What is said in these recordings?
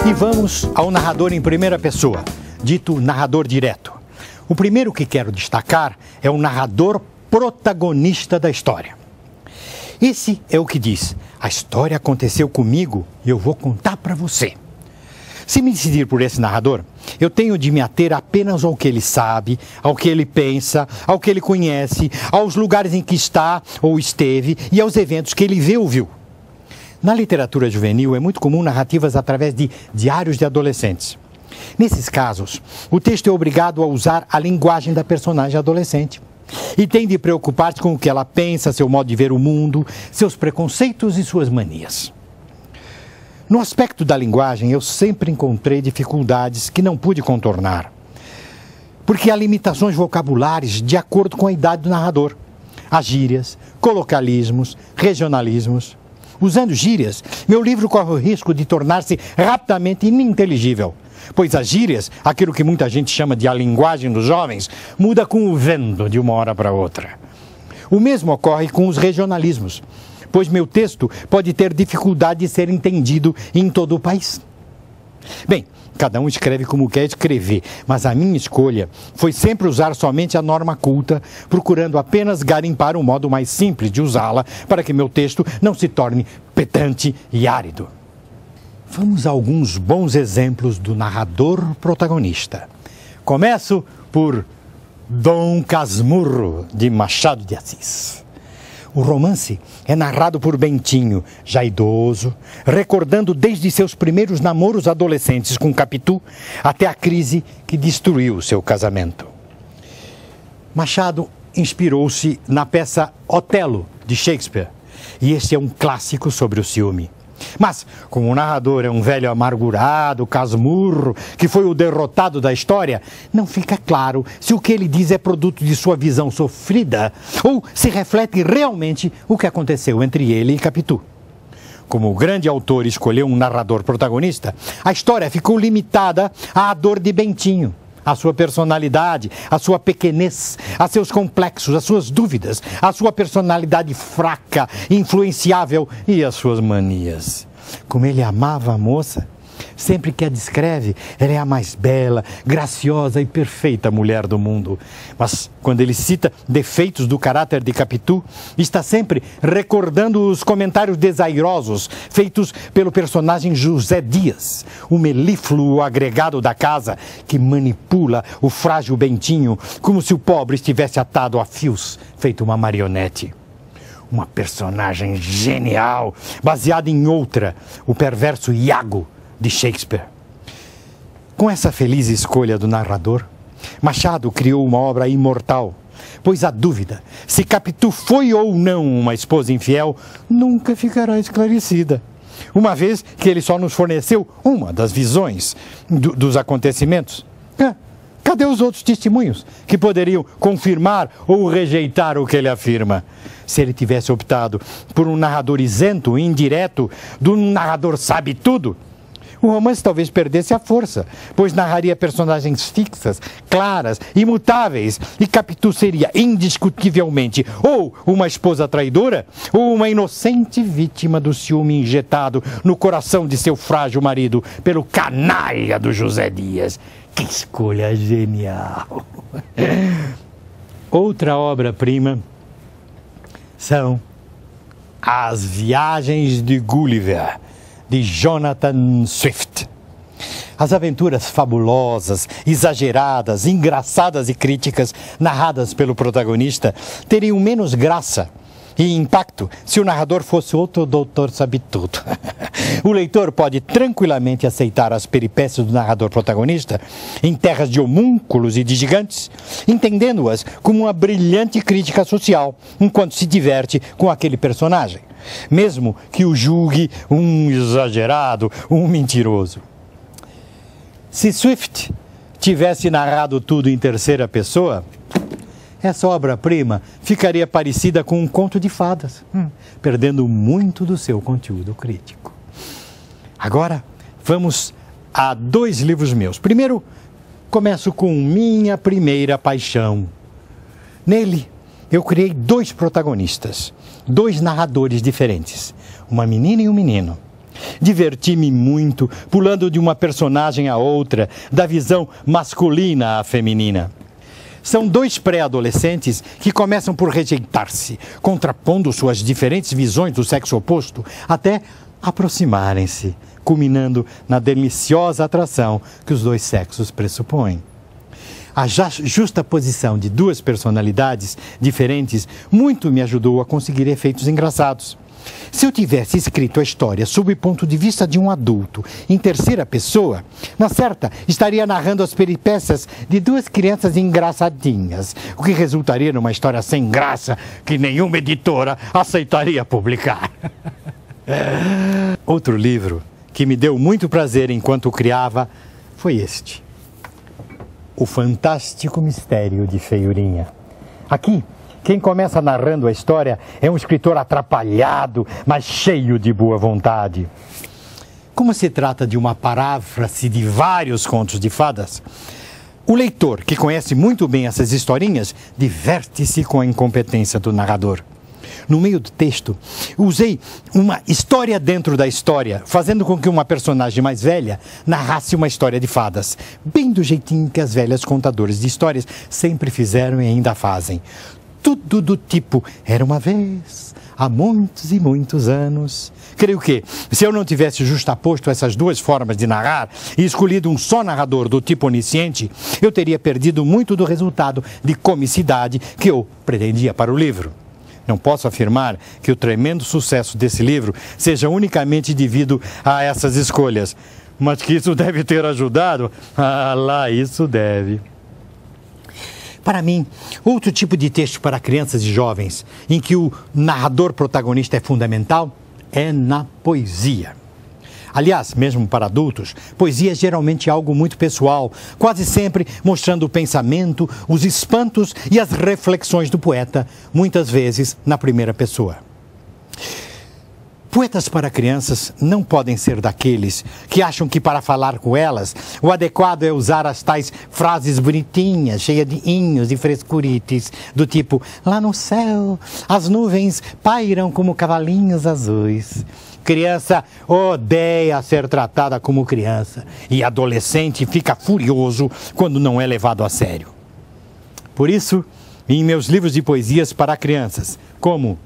E vamos ao narrador em primeira pessoa, dito narrador direto. O primeiro que quero destacar é o narrador protagonista da história. Esse é o que diz: a história aconteceu comigo e eu vou contar para você. Se me decidir por esse narrador, eu tenho de me ater apenas ao que ele sabe, ao que ele pensa, ao que ele conhece, aos lugares em que está ou esteve e aos eventos que ele vê ou viu. Na literatura juvenil é muito comum narrativas através de diários de adolescentes. Nesses casos, o texto é obrigado a usar a linguagem da personagem adolescente e tem de preocupar-se com o que ela pensa, seu modo de ver o mundo, seus preconceitos e suas manias. No aspecto da linguagem, eu sempre encontrei dificuldades que não pude contornar, porque há limitações vocabulares de acordo com a idade do narrador. Há gírias, colocalismos, regionalismos. Usando gírias, meu livro corre o risco de tornar-se rapidamente ininteligível, pois as gírias, aquilo que muita gente chama de a linguagem dos jovens, muda com o vento de uma hora para outra. O mesmo ocorre com os regionalismos, pois meu texto pode ter dificuldade de ser entendido em todo o país. Bem, cada um escreve como quer escrever, mas a minha escolha foi sempre usar somente a norma culta, procurando apenas garimpar um modo mais simples de usá-la para que meu texto não se torne pedante e árido. Vamos a alguns bons exemplos do narrador protagonista. Começo por Dom Casmurro, de Machado de Assis. O romance é narrado por Bentinho, já idoso, recordando desde seus primeiros namoros adolescentes com Capitu até a crise que destruiu seu casamento. Machado inspirou-se na peça Otelo, de Shakespeare, e esse é um clássico sobre o ciúme. Mas, como o narrador é um velho amargurado, casmurro, que foi o derrotado da história, não fica claro se o que ele diz é produto de sua visão sofrida ou se reflete realmente o que aconteceu entre ele e Capitu. Como o grande autor escolheu um narrador protagonista, a história ficou limitada à dor de Bentinho, à sua personalidade, à sua pequenez, a seus complexos, às suas dúvidas, à sua personalidade fraca, influenciável e às suas manias. Como ele amava a moça, sempre que a descreve, ela é a mais bela, graciosa e perfeita mulher do mundo. Mas quando ele cita defeitos do caráter de Capitu, está sempre recordando os comentários desairosos feitos pelo personagem José Dias, o melífluo agregado da casa que manipula o frágil Bentinho como se o pobre estivesse atado a fios, feito uma marionete. Uma personagem genial, baseada em outra, o perverso Iago, de Shakespeare. Com essa feliz escolha do narrador, Machado criou uma obra imortal, pois a dúvida se Capitu foi ou não uma esposa infiel nunca ficará esclarecida, uma vez que ele só nos forneceu uma das visões dos acontecimentos. Cadê os outros testemunhos que poderiam confirmar ou rejeitar o que ele afirma? Se ele tivesse optado por um narrador isento, indireto, de um narrador sabe-tudo, o romance talvez perdesse a força, pois narraria personagens fixas, claras, imutáveis, e Capitu seria indiscutivelmente ou uma esposa traidora ou uma inocente vítima do ciúme injetado no coração de seu frágil marido pelo canalha do José Dias. Que escolha genial! Outra obra-prima são As Viagens de Gulliver, de Jonathan Swift. As aventuras fabulosas, exageradas, engraçadas e críticas narradas pelo protagonista teriam menos graça e impacto se o narrador fosse outro doutor sabe-tudo. O leitor pode tranquilamente aceitar as peripécias do narrador protagonista em terras de homúnculos e de gigantes, entendendo-as como uma brilhante crítica social, enquanto se diverte com aquele personagem, mesmo que o julgue um exagerado, um mentiroso. Se Swift tivesse narrado tudo em terceira pessoa, essa obra-prima ficaria parecida com um conto de fadas, perdendo muito do seu conteúdo crítico. Agora, vamos a 2 livros meus. Primeiro, começo com Minha Primeira Paixão. Nele, eu criei 2 protagonistas, 2 narradores diferentes, uma menina e um menino. Diverti-me muito, pulando de uma personagem a outra, da visão masculina à feminina. São dois pré-adolescentes que começam por rejeitar-se, contrapondo suas diferentes visões do sexo oposto, até aproximarem-se, culminando na deliciosa atração que os dois sexos pressupõem. A justaposição de duas personalidades diferentes muito me ajudou a conseguir efeitos engraçados. Se eu tivesse escrito a história sob o ponto de vista de um adulto, em terceira pessoa, na certa estaria narrando as peripécias de duas crianças engraçadinhas, o que resultaria numa história sem graça que nenhuma editora aceitaria publicar. Outro livro que me deu muito prazer enquanto o criava foi este: O Fantástico Mistério de Feiurinha. Aqui, quem começa narrando a história é um escritor atrapalhado, mas cheio de boa vontade. Como se trata de uma paráfrase de vários contos de fadas, o leitor, que conhece muito bem essas historinhas, diverte-se com a incompetência do narrador. No meio do texto, usei uma história dentro da história, fazendo com que uma personagem mais velha narrasse uma história de fadas, bem do jeitinho que as velhas contadoras de histórias sempre fizeram e ainda fazem. Tudo do tipo, era uma vez, há muitos e muitos anos. Creio que, se eu não tivesse justaposto essas duas formas de narrar e escolhido um só narrador do tipo onisciente, eu teria perdido muito do resultado de comicidade que eu pretendia para o livro. Não posso afirmar que o tremendo sucesso desse livro seja unicamente devido a essas escolhas, mas que isso deve ter ajudado, isso deve. Para mim, outro tipo de texto para crianças e jovens, em que o narrador protagonista é fundamental, é na poesia. Aliás, mesmo para adultos, poesia é geralmente algo muito pessoal, quase sempre mostrando o pensamento, os espantos e as reflexões do poeta, muitas vezes na primeira pessoa. Poetas para crianças não podem ser daqueles que acham que para falar com elas o adequado é usar as tais frases bonitinhas, cheias de inhos e frescurites, do tipo, lá no céu as nuvens pairam como cavalinhos azuis. Criança odeia ser tratada como criança e adolescente fica furioso quando não é levado a sério. Por isso, em meus livros de poesias para crianças, como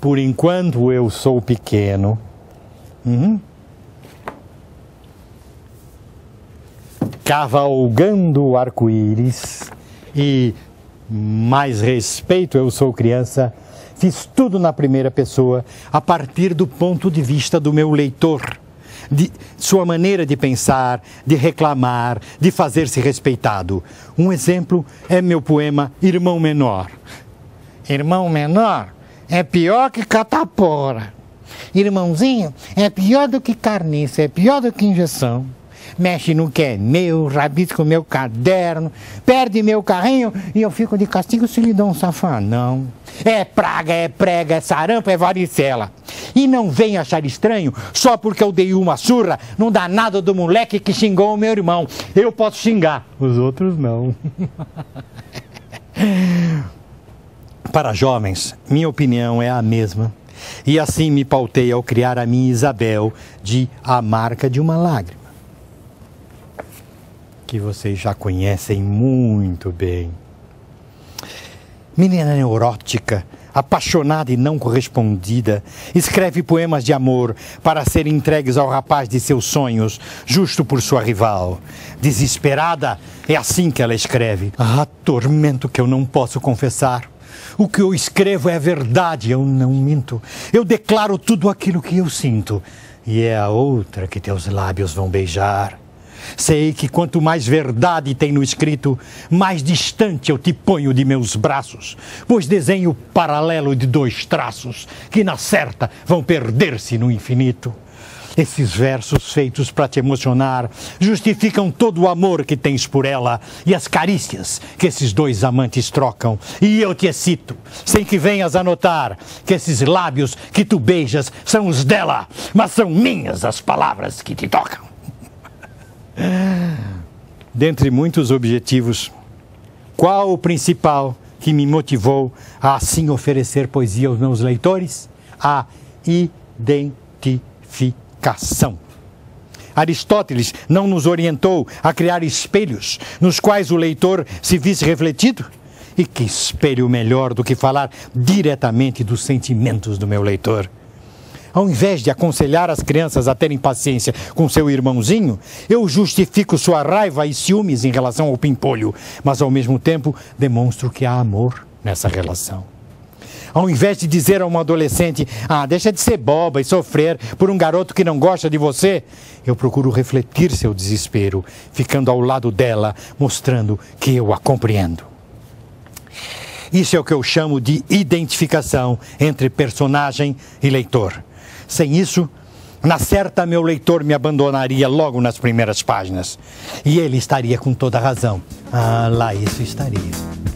Por Enquanto Eu Sou Pequeno, Cavalgando o Arco-Íris e Mais Respeito, Eu Sou Criança, fiz tudo na primeira pessoa, a partir do ponto de vista do meu leitor, de sua maneira de pensar, de reclamar, de fazer-se respeitado. Um exemplo é meu poema Irmão Menor. Irmão menor é pior que catapora. Irmãozinho é pior do que carniça, é pior do que injeção. Mexe no que é meu, rabisca o meu caderno, perde meu carrinho e eu fico de castigo se lhe dou um safanão. É praga, é prega, é sarampo, é varicela. E não venha achar estranho só porque eu dei uma surra no danado do moleque que xingou o meu irmão. Eu posso xingar, os outros não. Para jovens, minha opinião é a mesma. E assim me pautei ao criar a minha Isabel de A Marca de uma Lágrima, que vocês já conhecem muito bem. Menina neurótica, apaixonada e não correspondida, escreve poemas de amor para serem entregues ao rapaz de seus sonhos, justo por sua rival. Desesperada, é assim que ela escreve. Tormento que eu não posso confessar. O que eu escrevo é verdade, eu não minto. Eu declaro tudo aquilo que eu sinto. E é a outra que teus lábios vão beijar. Sei que quanto mais verdade tem no escrito, mais distante eu te ponho de meus braços, pois desenho paralelo de dois traços, que na certa vão perder-se no infinito. Esses versos feitos para te emocionar justificam todo o amor que tens por ela e as carícias que esses dois amantes trocam. E eu te excito, sem que venhas a notar que esses lábios que tu beijas são os dela, mas são minhas as palavras que te tocam. Dentre muitos objetivos, qual o principal que me motivou a assim oferecer poesia aos meus leitores? A identificação. Aristóteles não nos orientou a criar espelhos nos quais o leitor se visse refletido? E que espelho melhor do que falar diretamente dos sentimentos do meu leitor? Ao invés de aconselhar as crianças a terem paciência com seu irmãozinho, eu justifico sua raiva e ciúmes em relação ao pimpolho, mas ao mesmo tempo demonstro que há amor nessa relação. Ao invés de dizer a uma adolescente, deixa de ser boba e sofrer por um garoto que não gosta de você, eu procuro refletir seu desespero, ficando ao lado dela, mostrando que eu a compreendo. Isso é o que eu chamo de identificação entre personagem e leitor. Sem isso, na certa, meu leitor me abandonaria logo nas primeiras páginas. E ele estaria com toda a razão. Lá isso estaria.